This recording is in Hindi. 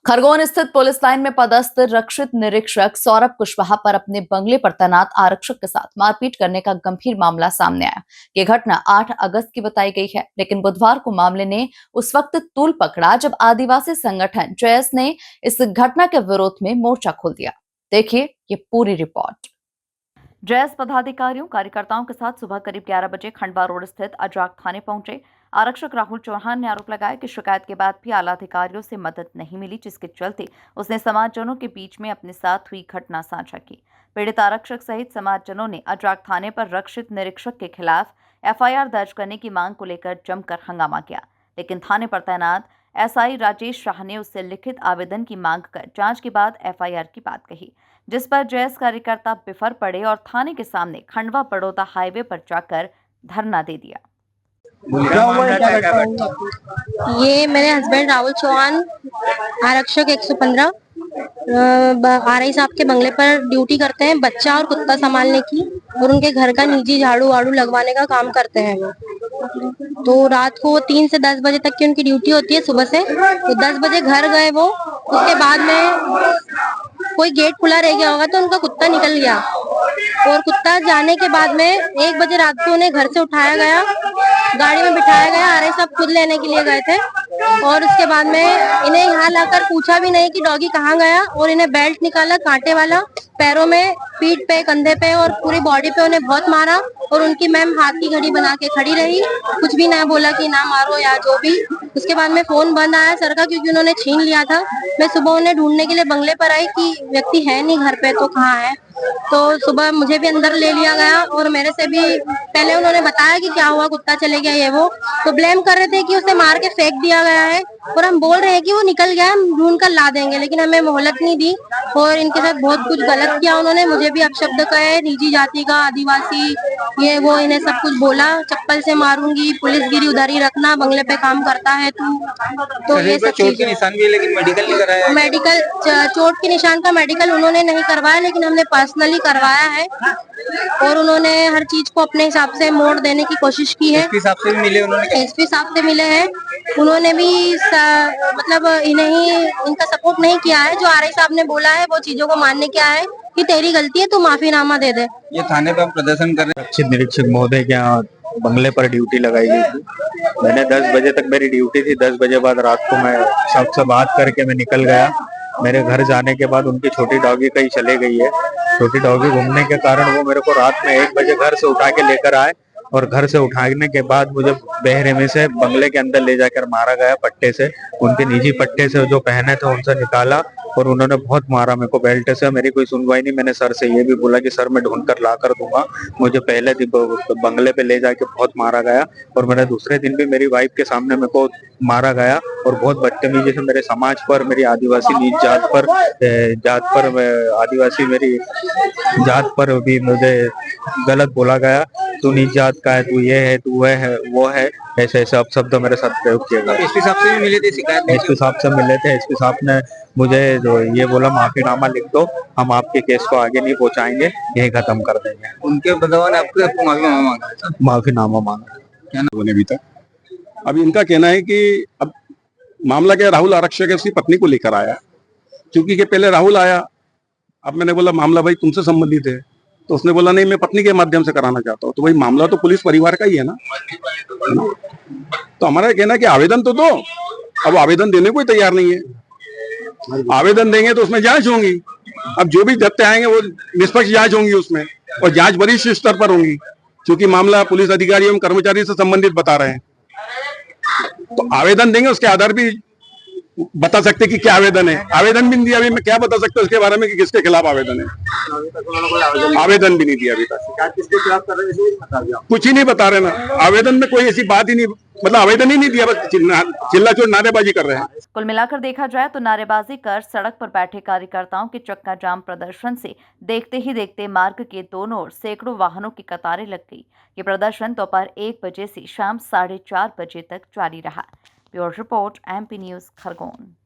खरगोन स्थित पुलिस लाइन में पदस्थ रक्षित निरीक्षक सौरभ कुशवाहा पर अपने बंगले पर तैनात आरक्षक के साथ मारपीट करने का गंभीर मामला सामने आया। ये घटना 8 अगस्त की बताई गई है, लेकिन बुधवार को मामले ने उस वक्त तूल पकड़ा जब आदिवासी संगठन जैस ने इस घटना के विरोध में मोर्चा खोल दिया। देखिए ये पूरी रिपोर्ट। जैस पदाधिकारियों कार्यकर्ताओं के साथ सुबह करीब 11 बजे खंडवा रोड स्थित अजाक थाने पहुंचे। आरक्षक राहुल चौहान ने आरोप लगाया कि शिकायत के बाद भी आला अधिकारियों से मदद नहीं मिली, जिसके चलते उसने समाजजनों के बीच में अपने साथ हुई घटना साझा की। पीड़ित आरक्षक सहित समाजजनों ने अजाक थाने पर रक्षित निरीक्षक के खिलाफ एफआईआर दर्ज करने की मांग को लेकर जमकर हंगामा किया, लेकिन थाने पर तैनात एसआई राजेश शाह ने उससे लिखित आवेदन की मांग कर जांच के बाद एफआईआर की बात कही, जिस पर जैस कार्यकर्ता बिफर पड़े और थाने के सामने खंडवा बड़ौदा हाईवे पर जाकर धरना दे दिया। क्या हुआ है, क्या घटना हुई? ये मेरे हस्बैंड राहुल चौहान आरक्षक 115 आरआई साहब के बंगले पर ड्यूटी करते हैं, बच्चा और कुत्ता संभालने की, और उनके घर का निजी झाड़ू वाड़ू लगवाने का काम करते हैं वो। तो रात को 3 से 10 बजे तक की उनकी ड्यूटी होती है सुबह से। तो 10 बजे घर गए वो, उसके बाद में कोई गेट खुला रह गया होगा तो उनका कुत्ता निकल गया, और कुत्ता जाने के बाद में 1 बजे रात को उन्हें घर से उठाया गया, गाड़ी में बिठाया गया। आरआई साहब खुद लेने के लिए गए थे, और उसके बाद में इन्हें यहाँ लाकर पूछा भी नहीं कि डॉगी कहाँ गया, और इन्हें बेल्ट निकाला कांटे वाला, पैरों में, पीठ पे, कंधे पे और पूरी बॉडी पे उन्हें बहुत मारा। और उनकी मैम हाथ की घड़ी बना के खड़ी रही, कुछ भी ना बोला कि ना मारो या जो भी। उसके बाद में फोन बंद आया सर का, क्योंकि उन्होंने छीन लिया था। मैं सुबह उन्हें ढूंढने के लिए बंगले पर आई कि व्यक्ति है नहीं घर पे, तो कहाँ है। तो सुबह मुझे भी अंदर ले लिया गया, और मेरे से भी पहले उन्होंने बताया कि क्या हुआ, कुत्ता चले गया ये वो, तो ब्लेम कर रहे थे कि उसे मार के फेंक दिया गया है, और हम बोल रहे हैं कि वो निकल गया, हम ढूंढ कर ला देंगे, लेकिन हमें मोहलत नहीं दी। और इनके साथ बहुत कुछ गलत किया उन्होंने, मुझे भी अपशब्द कहे, निजी जाति का, आदिवासी, ये वो, इन्हें सब कुछ बोला, चप्पल से मारूंगी, पुलिसगिरी उधर ही रखना, बंगले पे काम करता है तू। तो ये सब चोट के निशान भी है, लेकिन मेडिकल नहीं कराया है। मेडिकल चोट के निशान का मेडिकल उन्होंने नहीं करवाया, लेकिन हमने पर्सनली करवाया है, और उन्होंने हर चीज को अपने हिसाब से मोड़ देने की कोशिश की है। एसपी साहब से भी मिले उन्होंने? एसपी साहब से मिले हैं, उन्होंने भी मतलब इन्हें ही इनका सपोर्ट नहीं किया है। जो आरआई साहब ने बोला है वो चीजों को मानने क्या है कि तेरी गलती है, तू माफीनामा दे दे। ये थाने पर प्रदर्शन कर रहे हैं। रक्षित निरीक्षक महोदय के यहाँ बंगले पर ड्यूटी लगाई गई थी। मैंने 10 बजे तक मेरी ड्यूटी थी। 10 बजे बाद रात को मैं सबसे बात करके मैं निकल गया। मेरे घर जाने के बाद उनकी छोटी डॉगी कहीं चले गई है। छोटी डॉगी घूमने के कारण वो मेरे को रात में 1 बजे घर से उठा के लेकर आए, और घर से उठाने के बाद मुझे बेरहमी से बंगले के अंदर ले जाकर मारा गया पट्टे से। उनके निजी पट्टे से जो पहने थे उनसे निकाला, और उन्होंने बहुत मारा मेरे को बेल्ट से। मेरी कोई सुनवाई नहीं। मैंने सर से ये भी बोला कि सर मैं ढूंढ कर ला कर दूंगा। मुझे पहले दिन बंगले पे ले जाके बहुत मारा गया, और मैंने दूसरे दिन भी मेरी वाइफ के सामने मेरे को मारा गया, और बहुत बदतमीजी से मेरे समाज पर, मेरी आदिवासी नीच जात पर, आदिवासी मेरी जात पर भी मुझे गलत बोला गया। तू नीच जात का है, तू ये है, तू वह है, वो है, ऐसे ऐसे अपशब्द मेरे साथ प्रयोग किए गए। एसपी साहब से भी मिले थे, शिकायत? एसपी साहब से मिले थे। एसपी साहब ने मुझे जो ये बोला, माफीनामा लिख दो, हम आपके केस को आगे नहीं पहुंचाएंगे, यही खत्म कर देंगे। उनके बदलाव ने आपको माफीनामा मांगा? माफीनामा मांगा। क्या नाम? अभी तक अब इनका कहना है कि अब मामला क्या, राहुल आरक्षक है, उसकी पत्नी को लेकर आया, क्योंकि कि पहले राहुल आया। अब मैंने बोला मामला भाई तुमसे संबंधित है, तो उसने बोला नहीं मैं पत्नी के माध्यम से कराना चाहता हूँ। तो भाई मामला तो पुलिस परिवार का ही है ना। तो हमारा कहना है कि आवेदन तो दो। अब आवेदन देने को ही तैयार नहीं है। आवेदन देंगे तो उसमें जांच होंगी। अब जो भी तथ्य आएंगे वो निष्पक्ष जांच होंगी उसमें, और जांच वरिष्ठ स्तर पर होंगी, क्योंकि मामला पुलिस अधिकारी एवं कर्मचारी से संबंधित बता रहे हैं। तो आवेदन देंगे, उसके आधार भी बता सकते कि क्या आवेदन है। आवेदन भी नहीं दिया, अभी मैं क्या बता सकता हूँ उसके बारे में कि किसके खिलाफ आवेदन है। आवेदन भी नहीं दिया अभी तक। किसके खिलाफ कर रहे हैं? कुछ ही नहीं बता रहे ना। आवेदन में कोई ऐसी बात ही नहीं, मतलब आवेदन ही नहीं दिया, बस चिल्ला चोर नारेबाजी कर रहे हैं। कुल मिलाकर देखा जाए तो नारेबाजी कर सड़क पर बैठे कार्यकर्ताओं के चक्का जाम प्रदर्शन से देखते ही देखते मार्ग के दोनों ओर सैकड़ों वाहनों की कतारें लग गई। ये प्रदर्शन दोपहर 1 बजे से शाम 4:30 बजे तक जारी रहा। Bureau report, MP news, Khargone.